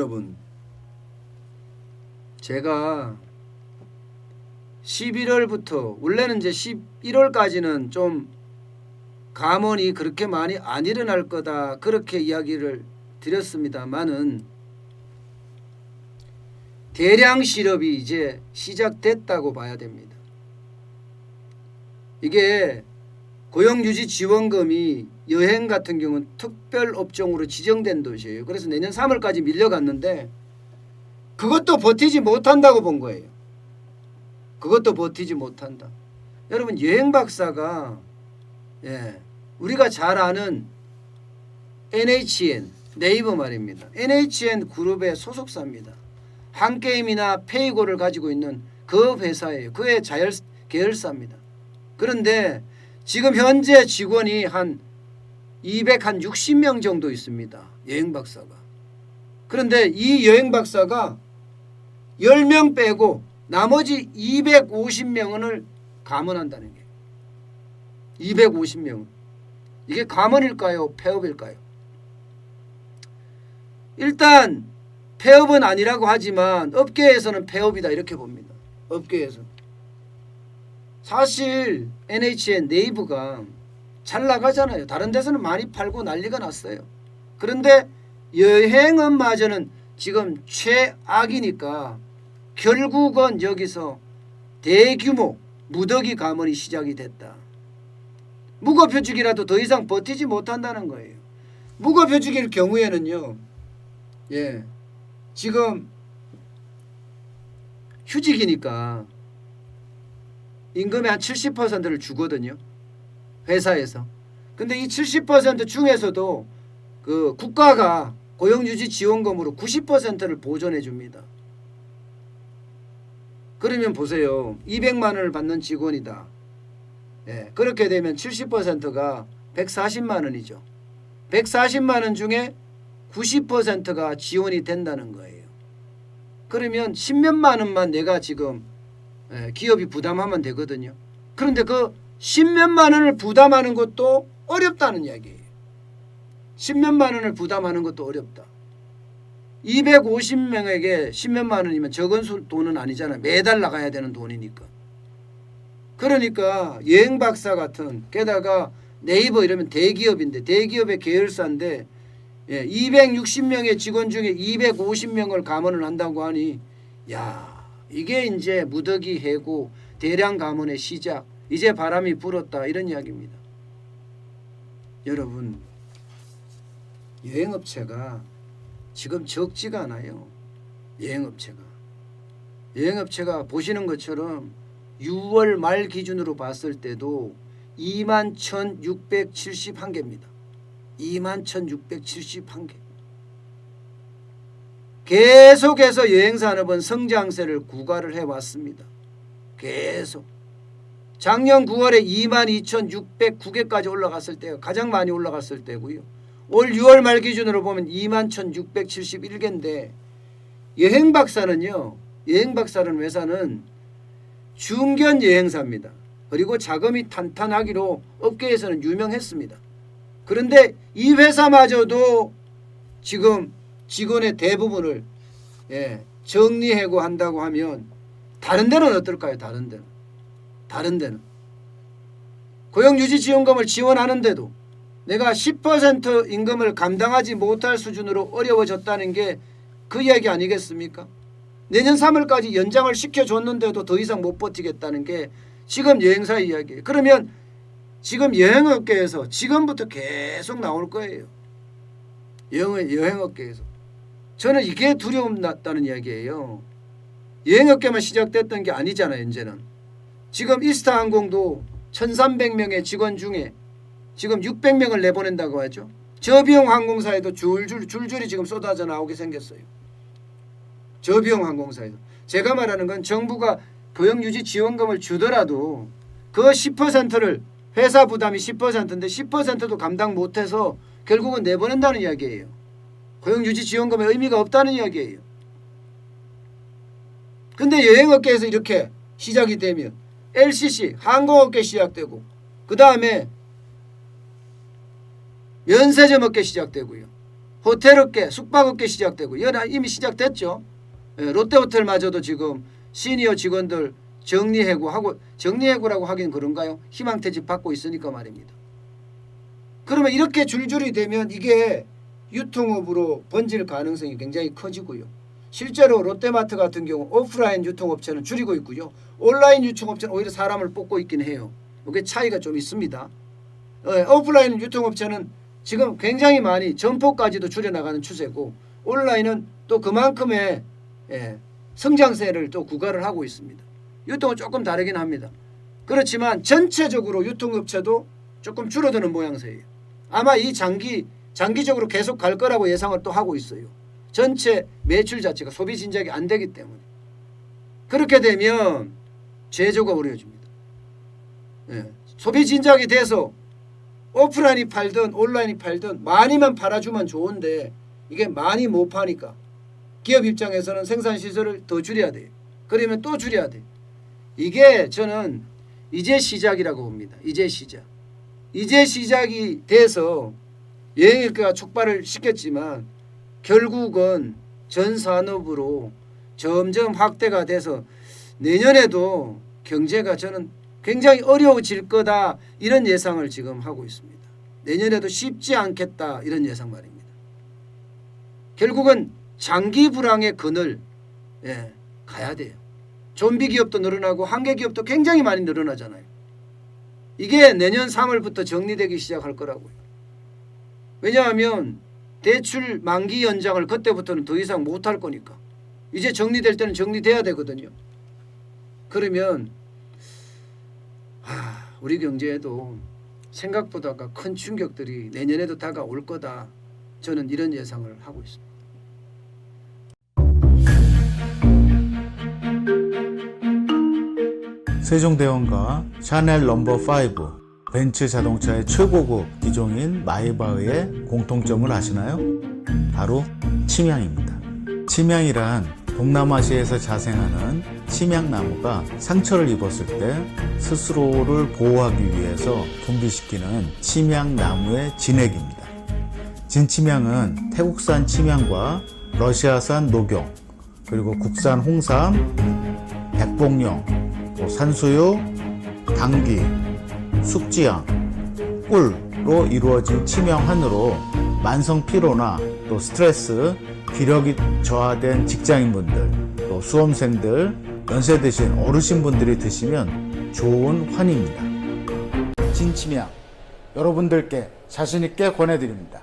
여러분, 제가 11월부터 원래는 이제 11월까지는 좀 감원이 그렇게 많이 안 일어날 거다 그렇게 이야기를 드렸습니다만은 대량 실업이 이제 시작됐다고 봐야 됩니다. 이게 고용유지지원금이 여행 같은 경우는 특별업종으로 지정된 도시예요. 그래서 내년 3월까지 밀려갔는데 그것도 버티지 못한다고 본 거예요. 그것도 버티지 못한다. 여러분, 여행 박사가 우리가 잘 아는 NHN, 네이버 말입니다. NHN 그룹의 소속사입니다. 한게임이나 페이고를 가지고 있는 그 회사예요. 그의 계열사입니다. 그런데 지금 현재 직원이 한 260명 정도 있습니다. 여행 박사가. 그런데 이 여행 박사가 10명 빼고 나머지 250명을 감원한다는 게 250명. 이게 감원일까요? 폐업일까요? 일단 폐업은 아니라고 하지만 업계에서는 폐업이다 이렇게 봅니다. 업계에서. 사실 NHN 네이버가 잘 나가잖아요. 다른 데서는 많이 팔고 난리가 났어요. 그런데 여행업마저는 지금 최악이니까 결국은 여기서 대규모 무더기 감원이 시작이 됐다. 무급휴직이라도 더 이상 버티지 못한다는 거예요. 무급휴직일 경우에는요. 지금 휴직이니까 임금의 한 70%를 주거든요. 회사에서. 근데 이 70% 중에서도 그 국가가 고용유지지원금으로 90%를 보존해 줍니다. 그러면 보세요. 200만 원을 받는 직원이다. 그렇게 되면 70%가 140만 원이죠. 140만 원 중에 90%가 지원이 된다는 거예요. 그러면 10몇만 원만 내가 지금 기업이 부담하면 되거든요. 그런데 그 10몇만 원을 부담하는 것도 어렵다는 이야기예요. 10몇만 원을 부담하는 것도 어렵다. 250명에게 10몇만 원이면 적은 돈은 아니잖아요. 매달 나가야 되는 돈이니까. 그러니까 여행 박사 같은, 게다가 네이버 이러면 대기업인데, 대기업의 계열사인데 260명의 직원 중에 250명을 감원을 한다고 하니, 야, 이게 이제 무더기 해고 대량 감원의 시작, 이제 바람이 불었다 이런 이야기입니다. 여러분, 여행업체가 지금 적지가 않아요. 여행업체가 보시는 것처럼 6월 말 기준으로 봤을 때도 21,671개입니다. 21,671개. 계속해서 여행산업은 성장세를 구가를 해왔습니다. 계속. 작년 9월에 22,609개까지 올라갔을 때가 가장 많이 올라갔을 때고요. 올 6월 말 기준으로 보면 21,671개인데 여행박사는 회사는 중견 여행사입니다. 그리고 자금이 탄탄하기로 업계에서는 유명했습니다. 그런데 이 회사마저도 지금 직원의 대부분을 정리해고 한다고 하면 다른 데는 어떨까요? 다른 데는 고용유지지원금을 지원하는데도 내가 10% 임금을 감당하지 못할 수준으로 어려워졌다는 게 그 이야기 아니겠습니까? 내년 3월까지 연장을 시켜줬는데도 더 이상 못 버티겠다는 게 지금 여행사 이야기예요. 그러면 지금 여행업계에서 지금부터 계속 나올 거예요. 여행업계에서. 저는 이게 두려움 났다는 이야기예요. 여행업계만 시작됐던 게 아니잖아요. 이제는. 지금 이스타항공도 1,300명의 직원 중에 지금 600명을 내보낸다고 하죠. 저비용 항공사에도 줄줄이 지금 쏟아져 나오게 생겼어요. 저비용 항공사에도. 제가 말하는 건 정부가 고용유지지원금을 주더라도 그 10%를 회사 부담이 10%인데 10%도 감당 못해서 결국은 내보낸다는 이야기예요. 고용유지지원금의 의미가 없다는 이야기예요. 근데 여행업계에서 이렇게 시작이 되면 LCC 항공업계 시작되고 그 다음에 면세점 업계 시작되고요. 호텔업계, 숙박업계 시작되고 연하 이미 시작됐죠. 롯데호텔마저도 지금 시니어 직원들 정리해고하고 정리해고라고 하긴 그런가요? 희망퇴직 받고 있으니까 말입니다. 그러면 이렇게 줄줄이 되면 이게 유통업으로 번질 가능성이 굉장히 커지고요. 실제로 롯데마트 같은 경우 오프라인 유통업체는 줄이고 있고요. 온라인 유통업체는 오히려 사람을 뽑고 있긴 해요. 이게 차이가 좀 있습니다. 오프라인 유통업체는 지금 굉장히 많이 점포까지도 줄여나가는 추세고 온라인은 또 그만큼의 성장세를 또 구가를 하고 있습니다. 유통은 조금 다르긴 합니다. 그렇지만 전체적으로 유통업체도 조금 줄어드는 모양새예요. 아마 이 장기적으로 계속 갈 거라고 예상을 또 하고 있어요. 전체 매출 자체가 소비 진작이 안 되기 때문에. 그렇게 되면 제조가 어려워집니다. 소비 진작이 돼서 오프라인이 팔든 온라인이 팔든 많이만 팔아주면 좋은데 이게 많이 못 파니까 기업 입장에서는 생산시설을 더 줄여야 돼요. 그러면 또 줄여야 돼요. 이게 저는 이제 시작이라고 봅니다. 이제 시작이 돼서 여행업계가 촉발을 시켰지만 결국은 전 산업으로 점점 확대가 돼서 내년에도 경제가 저는 굉장히 어려워질 거다 이런 예상을 지금 하고 있습니다. 내년에도 쉽지 않겠다 이런 예상 말입니다. 결국은 장기 불황의 그늘 가야 돼요. 좀비 기업도 늘어나고 한계 기업도 굉장히 많이 늘어나잖아요. 이게 내년 3월부터 정리되기 시작할 거라고요. 왜냐하면 대출 만기 연장을 그때부터는 더 이상 못할 거니까. 이제 정리될 때는 정리돼야 되거든요. 그러면 우리 경제에도 생각보다 큰 충격들이 내년에도 다가올 거다. 저는 이런 예상을 하고 있습니다. 세종대왕과 샤넬 넘버5, 벤츠 자동차의 최고급 기종인 마이바흐의 공통점을 아시나요? 바로 침향입니다. 침향이란 동남아시아에서 자생하는 침향나무가 상처를 입었을 때 스스로를 보호하기 위해서 분비시키는 침향나무의 진액입니다. 진침향은 태국산 침향과 러시아산 녹용, 그리고 국산 홍삼, 백봉령, 또 산수유, 당귀, 숙지향, 꿀로 이루어진 침향환으로 만성 피로나 또 스트레스, 기력이 저하된 직장인분들, 또 수험생들, 연세 드신 어르신분들이 드시면 좋은 환입니다. 진침향 여러분들께 자신있게 권해드립니다.